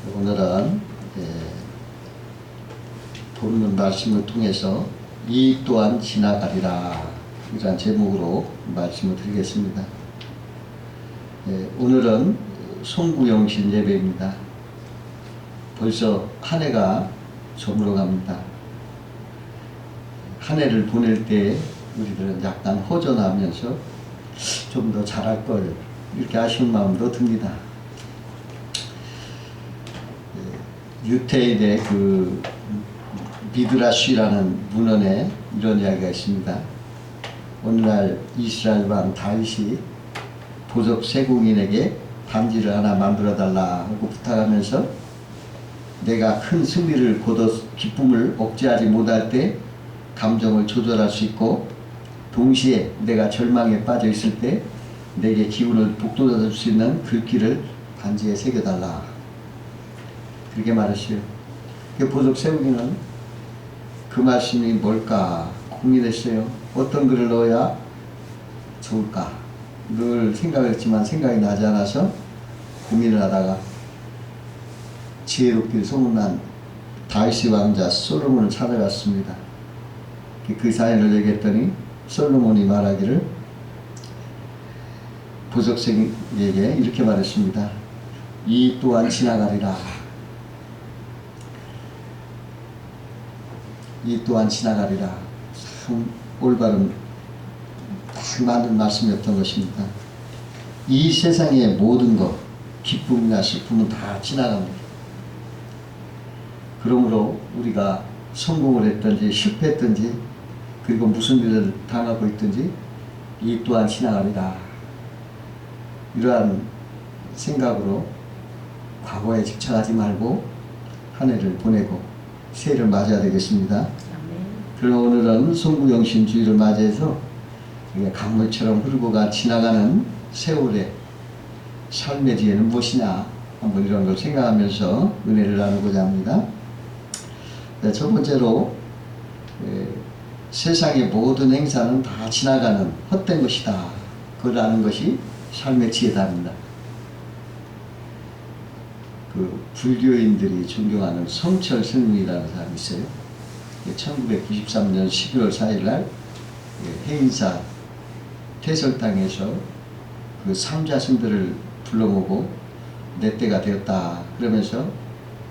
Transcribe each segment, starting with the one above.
오늘은 본문 말씀을 통해서 이 또한 지나가리라 이런 제목으로 말씀을 드리겠습니다. 오늘은 송구영신 예배입니다. 벌써 한 해가 저물어갑니다. 한 해를 보낼 때 우리들은 약간 허전하면서 좀 더 잘할 걸 이렇게 아쉬운 마음도 듭니다. 유태인의 그 미드라시라는 문헌에 이런 이야기가 있습니다. 어느 날 이스라엘 왕 다윗이 보석 세공인에게 반지를 하나 만들어 달라 하고 부탁하면서 내가 큰 승리를 거둬 기쁨을 억제하지 못할 때 감정을 조절할 수 있고, 동시에 내가 절망에 빠져 있을 때 내게 기운을 북돋아줄 수 있는 글귀를 반지에 새겨달라, 그렇게 말했어요. 그 보석 세우기는 그 말씀이 뭘까 고민했어요. 어떤 글을 넣어야 좋을까 늘 생각했지만 생각이 나지 않아서 고민을 하다가 지혜롭게 소문난 다윗의 왕자 솔로몬을 찾아갔습니다. 그 사연을 얘기했더니 솔로몬이 말하기를 보석생에게 이렇게 말했습니다. 이 또한 지나가리라. 이 또한 지나가리라. 참 올바른 딱 맞는 말씀이었던 것입니다. 이 세상의 모든 것, 기쁨이나 슬픔은 다 지나갑니다. 그러므로 우리가 성공을 했든지 실패했든지 그리고 무슨 일을 당하고 있든지 이 또한 지나가리라. 이러한 생각으로 과거에 집착하지 말고 한 해를 보내고 새해를 맞아야 되겠습니다. 그럼 오늘은 송구영신주의를 맞이해서 강물처럼 흐르고 지나가는 세월의 삶의 지혜는 무엇이냐 한번 이런 걸 생각하면서 은혜를 나누고자 합니다. 첫 번째로 세상의 모든 행사는 다 지나가는 헛된 것이다. 그걸 아는 것이 삶의 지혜답니다. 그 불교인들이 존경하는 성철 스님이라는 사람이 있어요. 1993년 11월 4일 날 해인사 퇴설당에서 그 삼자승들을 불러 모으고 내 때가 되었다 그러면서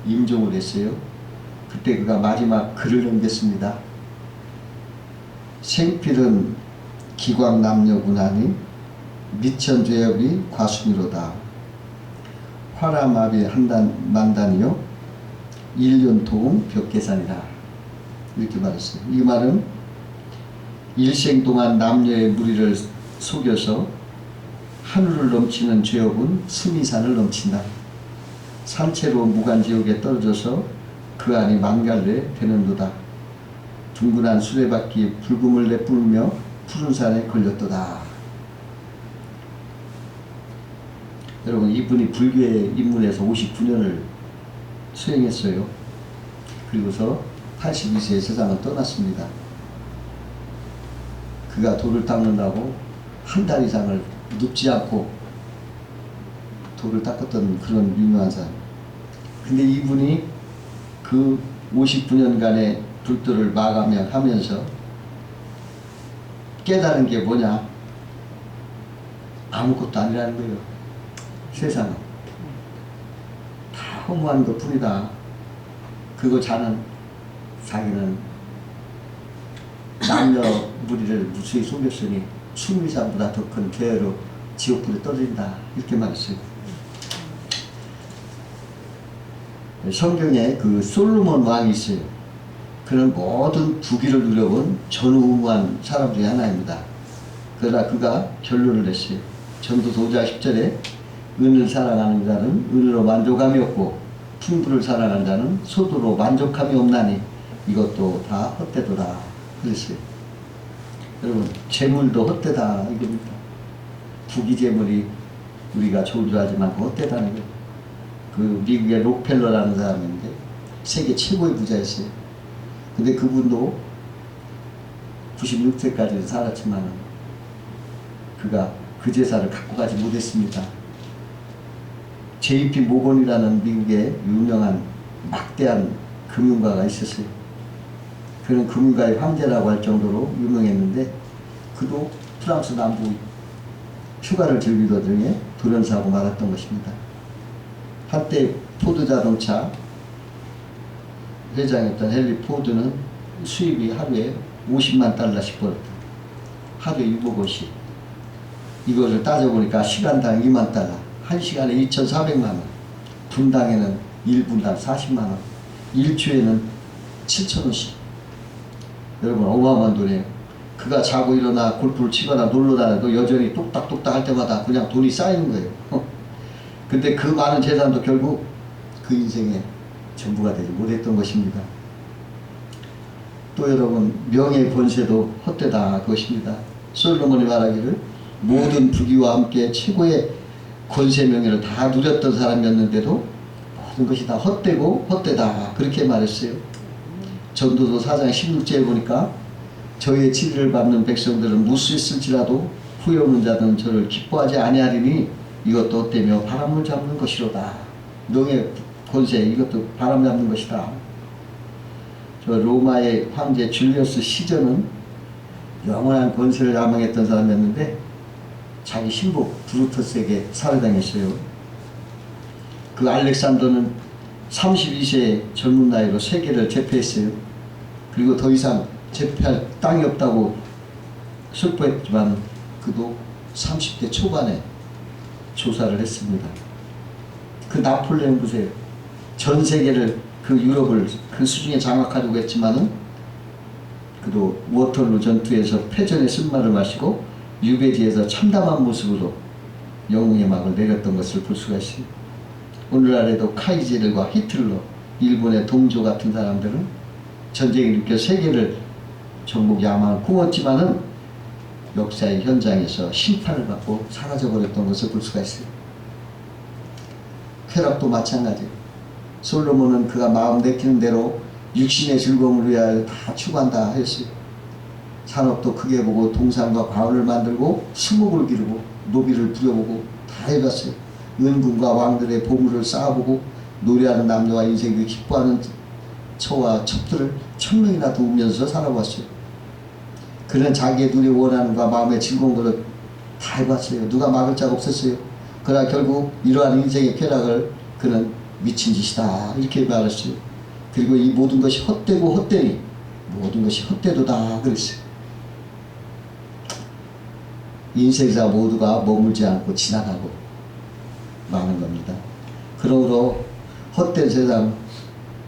임종을 했어요. 그때 그가 마지막 글을 남겼습니다. 생필은 기광남녀구나니 미천죄업이 과순이로다. 화라마비 한단 만단이요 일년토음 벽계산이라. 이렇게 말했어요. 이 말은 일생 동안 남녀의 무리를 속여서 하늘을 넘치는 죄업은 스미산을 넘친다. 산채로 무간지옥에 떨어져서 그 안이 만갈래 되는도다. 둥근한 수레바퀴 불금을 내뿜으며 푸른 산에 걸렸도다. 여러분, 이분이 불교에 입문해서 59년을 수행했어요. 그리고서 82세에 세상을 떠났습니다. 그가 돌을 닦는다고 한 달 이상을 눕지 않고 돌을 닦았던 그런 유명한 사람. 근데 이분이 그 59년간의 불도를 마감하면서 깨달은 게 뭐냐? 아무것도 아니라는 거예요. 세상은 다 허무한 것 뿐이다. 그거 자기는 남녀 무리를 무수히 속였으니 충미산보다 더 큰 죄로 지옥불에 떨어진다. 이렇게 말했어요. 성경에 그 솔로몬 왕이 있어요. 그는 모든 부귀를 누려본 전우무한 사람 중에 하나입니다. 그러나 그가 결론을 냈어요. 전도서 5장 10절에 은을 사랑하는 자는 은으로 만족함이 없고 풍부를 사랑하는 자는 소도로 만족함이 없나니 이것도 다 헛되도다 그랬어요. 여러분, 재물도 헛되다 이겁니다. 부귀 재물이 우리가 좋은 줄 알지만 헛되다는 거예요. 그 미국의 록펠러라는 사람인데 세계 최고의 부자였어요. 근데 그분도 96세까지 살았지만 그가 그 제사를 갖고 가지 못했습니다. JP 모건이라는 미국의 유명한 막대한 금융가가 있었어요. 그는 금융가의 황제라고 할 정도로 유명했는데 그도 프랑스 남부 휴가를 즐기던 중에 돌연사고 말았던 것입니다. 한때 포드 자동차 회장이었던 헨리 포드는 수입이 하루에 50만 달러씩 벌었다. 하루에 6억 씩. 이것을 따져보니까 시간당 2만 달러, 1시간에 2,400만 원, 분당에는 1분당 40만 원, 1주에는 7,000원씩. 여러분 어마어마한 돈이에요. 그가 자고 일어나 골프를 치거나 놀러 다녀도 여전히 뚝딱뚝딱 할 때마다 그냥 돈이 쌓이는 거예요. 근데 그 많은 재산도 결국 그 인생의 전부가 되지 못했던 것입니다. 또 여러분 명예 권세도 헛되다 그것입니다. 솔로몬이 말하기를 모든 부귀와 함께 최고의 권세 명예를 다 누렸던 사람이었는데도 모든 것이 다 헛되고 헛되다 그렇게 말했어요. 전도서 4장 16절에 보니까 저희의 치리를 받는 백성들은 무수했을지라도 후회 없는 자들은 저를 기뻐하지 아니하리니 이것도 헛되며 바람을 잡는 것이로다. 명예 권세 이것도 바람 잡는 것이다. 저 로마의 황제 줄리어스 시저는 영원한 권세를 야망했던 사람이었는데 자기 신부 브루터스에게 살해당했어요. 그 알렉산더는 32세의 젊은 나이로 세계를 제패했어요. 그리고 더 이상 제패할 땅이 없다고 슬퍼했지만 그도 30대 초반에 조사를 했습니다. 그 나폴레옹 보세요. 전 세계를 그 유럽을 그 수중에 장악하려고 했지만은 그도 워털루 전투에서 패전의 쓴말을 마시고 유배지에서 참담한 모습으로 영웅의 막을 내렸던 것을 볼 수가 있습니다. 오늘날에도 카이제르와 히틀러, 일본의 동조 같은 사람들은 전쟁을 일으켜 세계를 정복 야망을 꿈었지만은 역사의 현장에서 심판을 받고 사라져버렸던 것을 볼 수가 있어요. 쾌락도 마찬가지예요. 솔로몬은 그가 마음 내키는 대로 육신의 즐거움을 위하여 다 추구한다 했어요. 산업도 크게 보고 동산과 과원을 만들고 수목을 기르고 노비를 부려보고 다 해봤어요. 은군과 왕들의 보물을 쌓아보고 노래하는 남녀와 인생을 기뻐하는 처와 첩들을 1000명이나 도우면서 살아봤어요. 그는 자기의 눈이 원하는 과 마음의 즐거운 것을 다 해봤어요. 누가 막을 자가 없었어요. 그러나 결국 이러한 인생의 쾌락을 그는 미친 짓이다 이렇게 말했어요. 그리고 이 모든 것이 헛되고 헛되니 모든 것이 헛되도다 그랬어요. 인생사 모두가 머물지 않고 지나가고 마는 겁니다. 그러므로 헛된 세상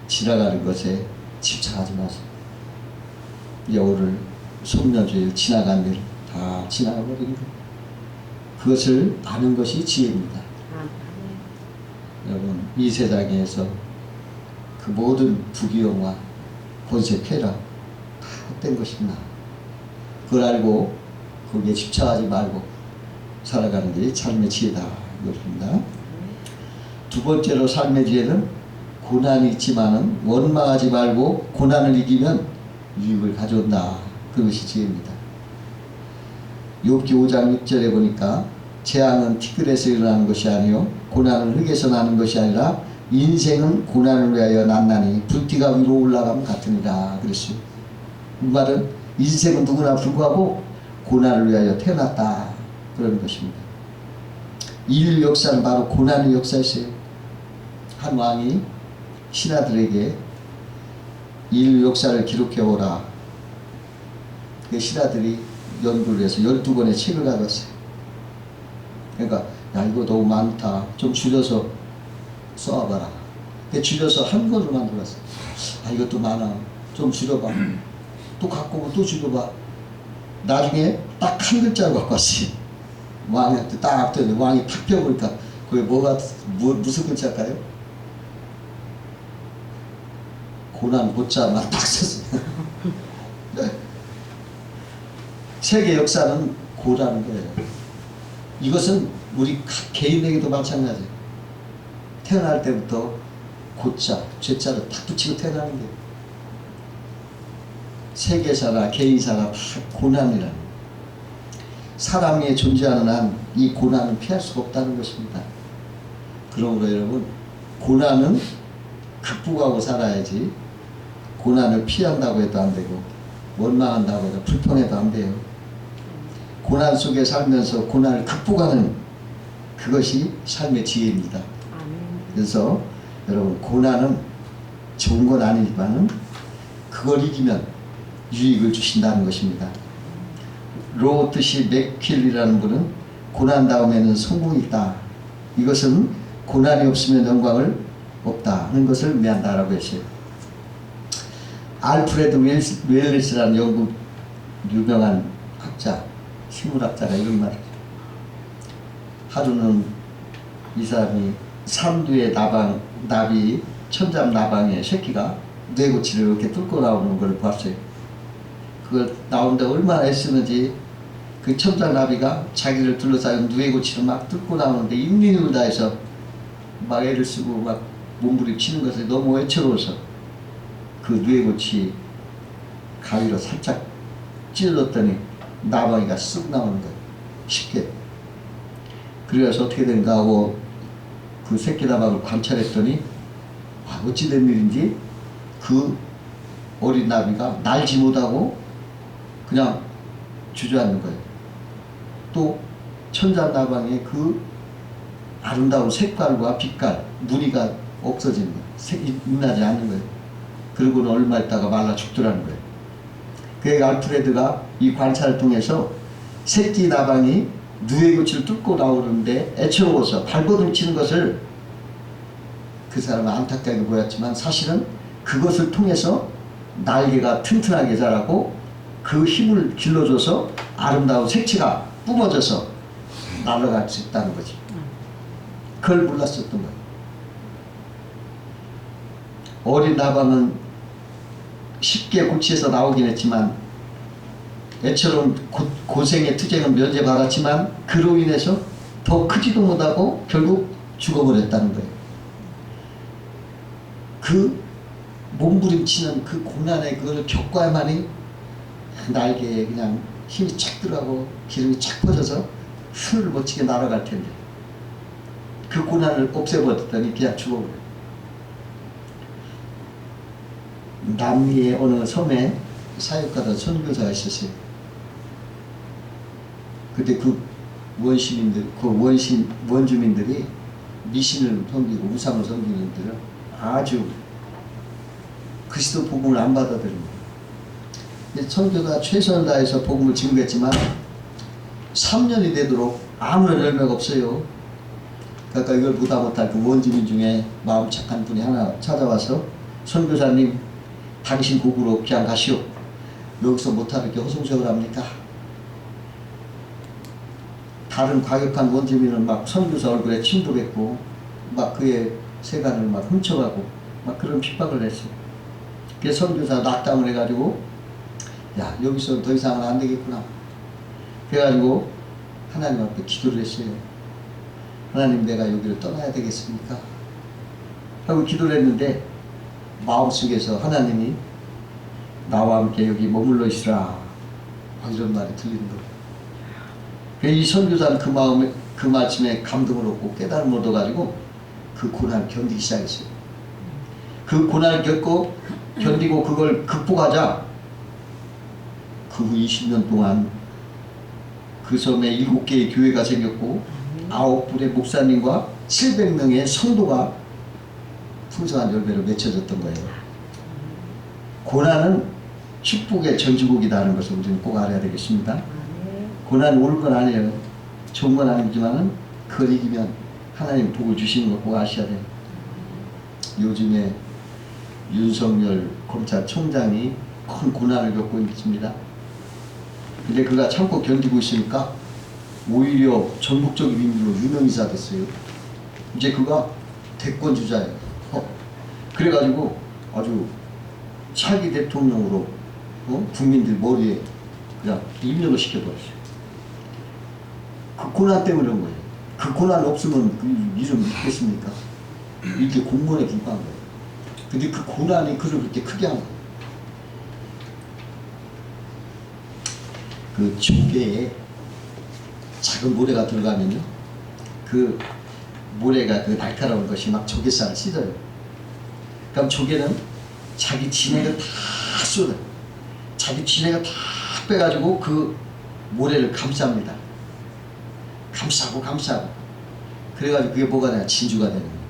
지나가는 것에 집착하지 마세요. 여우를 속려줘요. 지나간 일 다 지나가 버리는 거예요. 그것을 아는 것이 지혜입니다. 여러분 이 세상에서 그 모든 부귀영화 권세 쾌락 다 헛된 것입니다. 그걸 알고 거기에 집착하지 말고 살아가는 게 삶의 지혜다 이것입니다. 두 번째로 삶의 지혜는 고난이 있지만은 원망하지 말고 고난을 이기면 유익을 가져온다. 그것이 지혜입니다. 욥기 5장 6절에 보니까 재앙은 티끌에서 일어나는 것이 아니요 고난은 흙에서 나는 것이 아니라 인생은 고난을 위하여 났나니 불띠가 위로 올라가면 같으니라 그랬어요. 이 말은 인생은 누구나 불구하고 고난을 위하여 태어났다 그러는 것입니다. 인류 역사는 바로 고난의 역사였어요. 한 왕이 신하들에게 인류 역사를 기록해오라. 그 신하들이 연구를 해서 12권의 책을 가져왔어요. 그러니까 야 이거 너무 많다. 좀 줄여서 써와봐라. 줄여서 한 권을 만들었어요. 아 이것도 많아. 좀 줄여봐. 또 갖고 오면 또 줄여봐. 나중에 딱 한 글자를 갖고 왔어요. 왕한테 딱 뜨는데 왕이 탁 펴보니까 그게 무슨 글자일까요? 고난 고자만 딱 썼어요. 세계 역사는 고라는 거예요. 이것은 우리 개인에게도 마찬가지예요. 태어날 때부터 고자, 죄자를 탁 붙이고 태어나는 거예요. 세계사나 개인사나 다 고난이라는 사람이 존재하는 한 이 고난은 피할 수가 없다는 것입니다. 그러므로 여러분, 고난은 극복하고 살아야지, 고난을 피한다고 해도 안 되고 원망한다고 해도 불평해도 안 돼요. 고난 속에 살면서 고난을 극복하는 그것이 삶의 지혜입니다. 그래서 여러분, 고난은 좋은 건 아니지만은 그걸 이기면 유익을 주신다는 것입니다. 로버트 맥큄이라는 분은 고난 다음에는 성공이 있다, 이것은 고난이 없으면 영광을 없다 하는 것을 의미한다라고 했어요. 알프레드 웰리스라는 영국 유명한 학자, 식물학자가 이런 말이죠. 하루는 이 사람이 삼두의 나비, 천잠 나방의 새끼가 뇌고치를 이렇게 뚫고 나오는 걸 봤어요. 그걸 나오는데 얼마나 애쓰는지, 그 천잠 나비가 자기를 둘러싸인 뇌고치를 막 뚫고 나오는데 인민을 다해서 막 애를 쓰고 막 몸부림치는 것에 너무 애처로워서 그 뇌고치 가위로 살짝 찔렀더니 나방이가 쑥 나오는 거예요. 쉽게. 그래서 어떻게 된가 하고 그 새끼 나방을 관찰했더니, 어찌된 일인지 그 어린 나비가 날지 못하고 그냥 주저앉는 거예요. 또 천잠 나방의 그 아름다운 색깔과 빛깔, 무늬가 없어지는 거예요. 색이 빛나지 않는 거예요. 그리고는 얼마 있다가 말라 죽더라는 거예요. 그러니까 알프레드가 이 관찰을 통해서 새끼 나방이 누에고치를 뚫고 나오는데 애처로워서 발버둥 치는 것을 그 사람은 안타깝게 보였지만, 사실은 그것을 통해서 날개가 튼튼하게 자라고 그 힘을 길러줘서 아름다운 색채가 뿜어져서 날아갈 수 있다는 거지. 그걸 몰랐었던 거예요. 어린 나방은 쉽게 고치에서 나오긴 했지만, 애처럼 고생의 투쟁은 면제받았지만 그로 인해서 더 크지도 못하고 결국 죽어버렸다는 거예요. 그 몸부림치는 그 고난의 그걸 겪어야만이 날개에 그냥 힘이 착 들어가고 기름이 착 퍼져서 하늘을 멋지게 날아갈 텐데, 그 고난을 없애버렸더니 그냥 죽어버려요. 남미의 어느 섬에 사역하던 선교사가 있었어요. 그때 그 원주민들이 미신을 섬기고 우상을 섬기는 분들은 아주 그리스도 복음을 안 받아들인 거예요. 선교가 최선을 다해서 복음을 증거했지만 3년이 되도록 아무런 열매가 없어요. 그러니까 이걸 보다 못할 그 원주민 중에 마음 착한 분이 하나 찾아와서, 선교사님, 당신 고국으로 그냥 가시오. 여기서 못하는 게 허송세월 합니까? 다른 과격한 원주민은 막 선교사 얼굴에 침도 뱉고 막 그의 세간을 막 훔쳐가고 막 그런 핍박을 했어요. 그래서 선교사 낙담을 해가지고, 야, 여기서 더 이상은 안 되겠구나. 그래가지고 하나님 앞에 기도를 했어요. 하나님, 내가 여기를 떠나야 되겠습니까? 하고 기도를 했는데 마음속에서 하나님이 나와 함께 여기 머물러 있으라, 이런 말이 들리는 거예요. 이 선교사는 그 마음에, 그 말씀에 감동을 얻고 깨달음을 얻어가지고 그 고난을 견디기 시작했어요. 그 고난을 견디고 그걸 극복하자 그 후 20년 동안 그 섬에 7개의 교회가 생겼고 9분의 목사님과 700명의 성도가 풍성한 열매를 맺혀졌던 거예요. 고난은 축복의 전주곡이라는 것을 우리는 꼭 알아야 되겠습니다. 고난이 옳은 건 아니에요. 좋은 건 아니지만은 그걸 이기면 하나님 복을 주시는 걸 꼭 아셔야 돼요. 요즘에 윤석열 검찰총장이 큰 고난을 겪고 있습니다. 근데 그가 참고 견디고 있으니까 오히려 전국적인 인물로 유명인사 됐어요. 이제 그가 대권주자예요. 그래가지고 아주 차기 대통령으로 국민들 머리에 그냥 입력을 시켜버렸어요. 그 고난 때문에 그런 거예요. 그 고난 없으면 그 이름 있겠습니까? 이게 공무원에 불과한 거예요. 근데 그 고난이 그를 그렇게 크게 한 거예요. 그 조개에 작은 모래가 들어가면요, 그 모래가 그 날카로운 것이 막 조개살을 찢어요. 그럼 조개는 자기 지네가 다 쏟아. 자기 지네가 다 빼가지고 그 모래를 감쌉니다. 감싸고 그래가지고 그게 뭐가 되냐, 진주가 되는 거예요.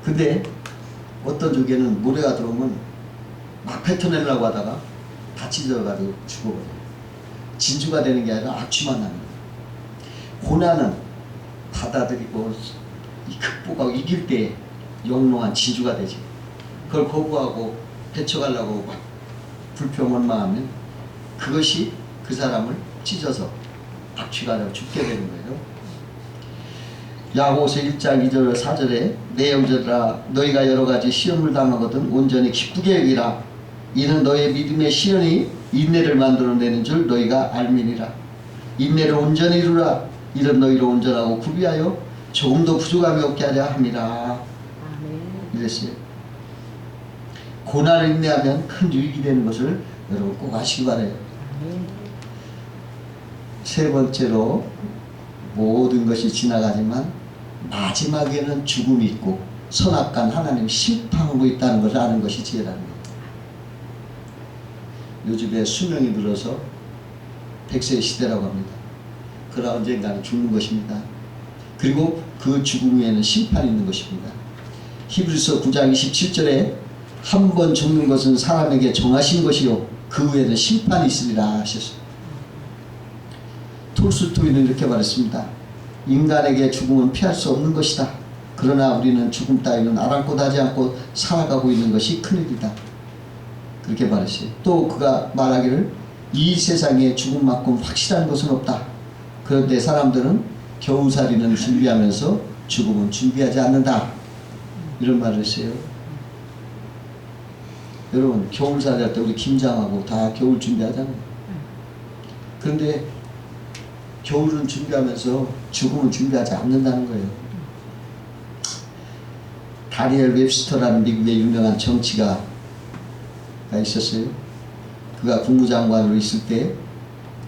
근데 어떤 조개는 모래가 들어오면 막 뱉어내려고 하다가 다 찢어가지고 죽어버려요. 진주가 되는 게 아니라 악취만 나는 거예요. 고난은 받아들이고 극복하고 이길 때 영롱한 진주가 되지. 그걸 거부하고 헤쳐가려고 막 불평원망하면 그것이 그 사람을 찢어서 악취가 되고 죽게 되는 거예요. 야고보서 1장 2절 4절에 내 형제들아 너희가 여러가지 시험을 당하거든 온전히 기쁘게 여기라. 이는 너의 믿음의 시련이 인내를 만들어내는 줄 너희가 알미니라. 인내를 온전히 이루라. 이런 너희를 온전하고 구비하여 조금도 부족함이 없게 하려 함이라. 이랬어요. 고난을 인내하면 큰 유익이 되는 것을 여러분 꼭 아시기 바라요. 세 번째로 모든 것이 지나가지만 마지막에는 죽음이 있고 선악간 하나님이 심판하고 있다는 것을 아는 것이 지혜라는 거예요. 요즘에 수명이 늘어서 100세 시대라고 합니다. 그러나 언젠가는 죽는 것입니다. 그리고 그 죽음 후에는 심판이 있는 것입니다. 히브리서 9장 27절에 한 번 죽는 것은 사람에게 정하신 것이요 그 후에는 심판이 있으리라 하셨어요. 톨스토이는 이렇게 말했습니다. 인간에게 죽음은 피할 수 없는 것이다. 그러나 우리는 죽음 따위는 아랑곳하지 않고 살아가고 있는 것이 큰일이다. 그렇게 말했어요. 또 그가 말하기를 이 세상에 죽음만큼 확실한 것은 없다. 그런데 사람들은 겨우살이는 준비하면서 죽음은 준비하지 않는다. 이런 말을 했어요. 여러분 겨울살이 할 때 우리 김장하고 다 겨울 준비하잖아요. 그런데 겨울은 준비하면서 죽음은 준비하지 않는다는 거예요. 다니엘 웹스터라는 미국의 유명한 정치가가 있었어요. 그가 국무장관으로 있을 때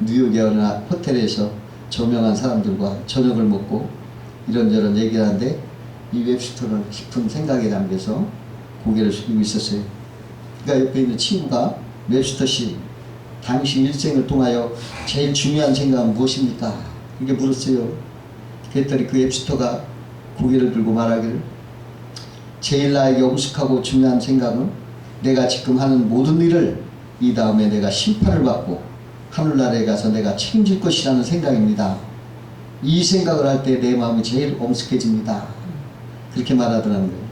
뉴욕의 어느 호텔에서 저명한 사람들과 저녁을 먹고 이런저런 얘기를 하는데 이 웹스터는 깊은 생각에 잠겨서 고개를 숙이고 있었어요. 그러니까 옆에 있는 친구가 웹스터 씨, 당신 일생을 통하여 제일 중요한 생각은 무엇입니까? 이렇게 물었어요. 그랬더니 그 웹스터가 고개를 들고 말하기를 제일 나에게 엄숙하고 중요한 생각은 내가 지금 하는 모든 일을 이 다음에 내가 심판을 받고 하늘나라에 가서 내가 책임질 것이라는 생각입니다. 이 생각을 할 때 내 마음이 제일 엄숙해집니다. 그렇게 말하더라는 거예요.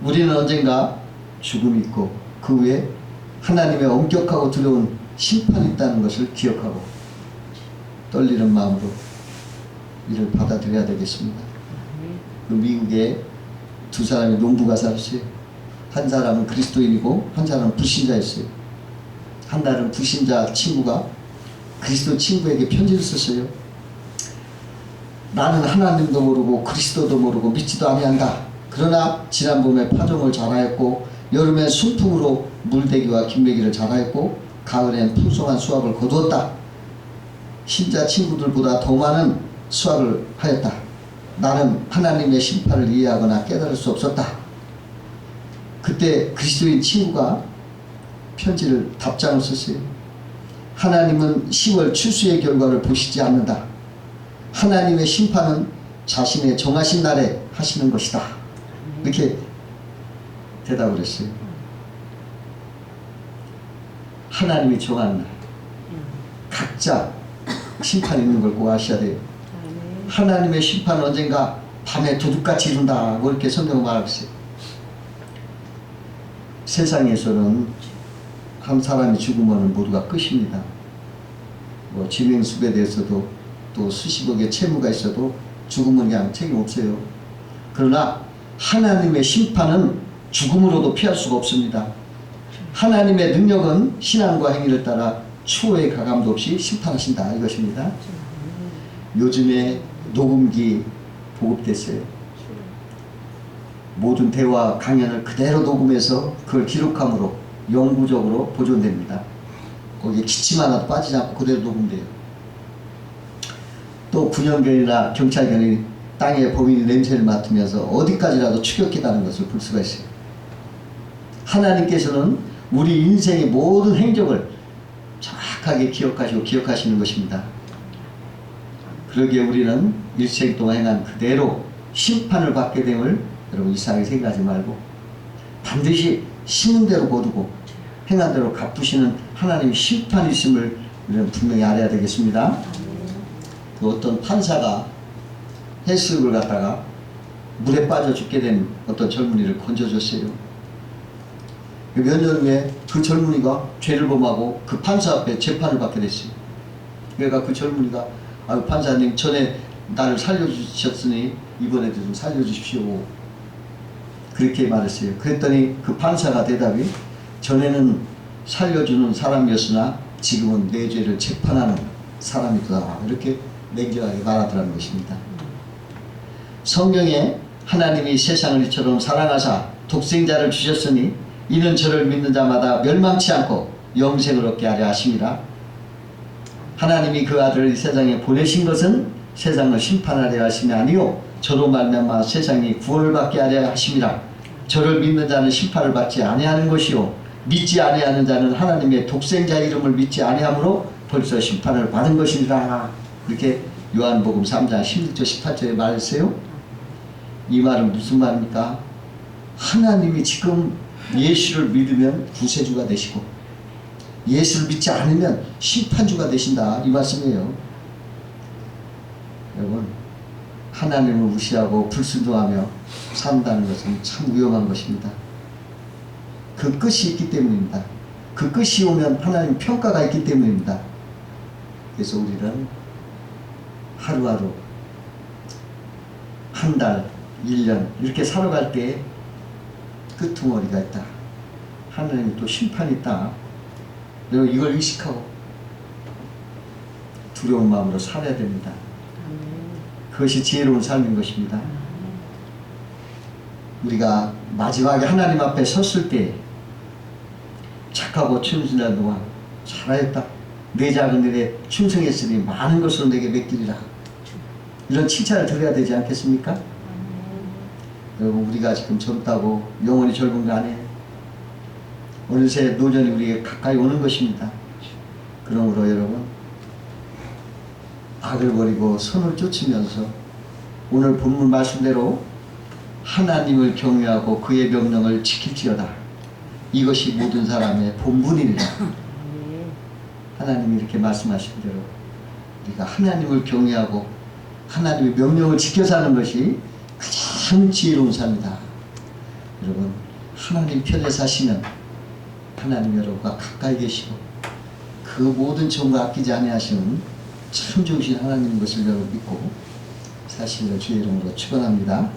우리는 언젠가 죽음이 있고 그 후에 하나님의 엄격하고 두려운 심판이 있다는 것을 기억하고 떨리는 마음으로 이를 받아들여야 되겠습니다. 그 미국에 두 사람이 농부가 살았어요. 한 사람은 그리스도인이고 한 사람은 불신자였어요. 한 날은 불신자 친구가 그리스도 친구에게 편지를 썼어요. 나는 하나님도 모르고 그리스도도 모르고 믿지도 아니한다. 그러나 지난 봄에 파종을 잘하였고 여름엔 순풍으로 물대기와 김매기를 잘하였고 가을엔 풍성한 수확을 거두었다. 신자 친구들보다 더 많은 수확을 하였다. 나는 하나님의 심판을 이해하거나 깨달을 수 없었다. 그때 그리스도인 친구가 편지를 답장을 썼어요. 하나님은 10월 추수의 결과를 보시지 않는다. 하나님의 심판은 자신의 정하신 날에 하시는 것이다. 이렇게 대답을 했어요. 하나님이 정한 날 각자 심판이 있는 걸 꼭 아셔야 돼요. 하나님의 심판은 언젠가 밤에 도둑같이 이룬다고 이렇게 성경을 말하고 있어요. 세상에서는 한 사람이 죽으면 모두가 끝입니다. 뭐 지명수배에 대해서도 또 수십억의 채무가 있어도 죽으면 그냥 책임 없어요. 그러나 하나님의 심판은 죽음으로도 피할 수가 없습니다. 하나님의 능력은 신앙과 행위를 따라 추호의 가감도 없이 심판하신다 이것입니다. 요즘에 녹음기 보급됐어요. 모든 대화 강연을 그대로 녹음해서 그걸 기록함으로 영구적으로 보존됩니다. 거기에 기침 하나도 빠지지 않고 그대로 녹음돼요. 또 또 군형견이나 경찰견이 땅의 범인의 냄새를 맡으면서 어디까지라도 추격해가는 것을 볼 수가 있어요. 하나님께서는 우리 인생의 모든 행적을 정확하게 기억하시고 기억하시는 것입니다. 그러기에 우리는 일생 동안 행한 그대로 심판을 받게 됨을 여러분 이상하게 생각하지 말고 반드시 심은 대로 거두고 행한 대로 갚으시는 하나님의 심판이 있음을 우리는 분명히 알아야 되겠습니다. 그 어떤 판사가 해수욕을 갖다가 물에 빠져 죽게 된 어떤 젊은이를 건져줬어요. 몇 년 후에 그 젊은이가 죄를 범하고 그 판사 앞에 재판을 받게 됐어요. 그러니까 그 젊은이가 아유 판사님 전에 나를 살려주셨으니 이번에도 좀 살려주십시오. 그렇게 말했어요. 그랬더니 그 판사가 대답이 전에는 살려주는 사람이었으나 지금은 내 죄를 재판하는 사람이다. 이렇게 냉정하게 말하더라는 것입니다. 성경에 하나님이 세상을 이처럼 사랑하사 독생자를 주셨으니 이는 저를 믿는 자마다 멸망치 않고 영생을 얻게 하려 하심이라. 하나님이 그 아들을 이 세상에 보내신 것은 세상을 심판하려 하심이 아니요 저로 말미암아 세상이 구원을 받게 하려 하심이라. 저를 믿는 자는 심판을 받지 아니하는 것이요 믿지 아니하는 자는 하나님의 독생자 이름을 믿지 아니하므로 벌써 심판을 받은 것이니라. 이렇게 요한복음 3장 16절 18절에 말했어요. 이 말은 무슨 말입니까? 하나님이 지금 예수를 믿으면 구세주가 되시고 예수를 믿지 않으면 심판주가 되신다 이 말씀이에요. 여러분 하나님을 무시하고 불순종하며 산다는 것은 참 위험한 것입니다. 그 끝이 있기 때문입니다. 그 끝이 오면 하나님 평가가 있기 때문입니다. 그래서 우리는 하루하루 한 달, 1년 이렇게 살아갈 때 끄트머리가 있다. 하나님 또 심판이 있다. 여러분 이걸 의식하고 두려운 마음으로 살아야 됩니다. 그것이 지혜로운 삶인 것입니다. 우리가 마지막에 하나님 앞에 섰을 때 착하고 충실한 동안 잘하였다. 내 작은 일에 충성했으니 많은 것으로 내게 맡기리라. 이런 칭찬을 드려야 되지 않겠습니까? 여러분 우리가 지금 젊다고 영원히 젊은 거 아니에요. 어느새 노년이 우리에게 가까이 오는 것입니다. 그러므로 여러분 악을 버리고 선을 쫓으면서 오늘 본문 말씀대로 하나님을 경외하고 그의 명령을 지킬지어다. 이것이 모든 사람의 본분이니라. 하나님이 이렇게 말씀하신 대로 우리가 하나님을 경외하고 하나님의 명령을 지켜 사는 것이 가장 지혜로운 삶이다. 여러분 하나님 편에 사시면 하나님 여러분과 가까이 계시고 그 모든 정과 아끼지 아니하시는 참 좋으신 하나님인 것을 여러분 믿고 사시기를 주의 이름으로 축원합니다.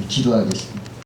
기도하겠습니다.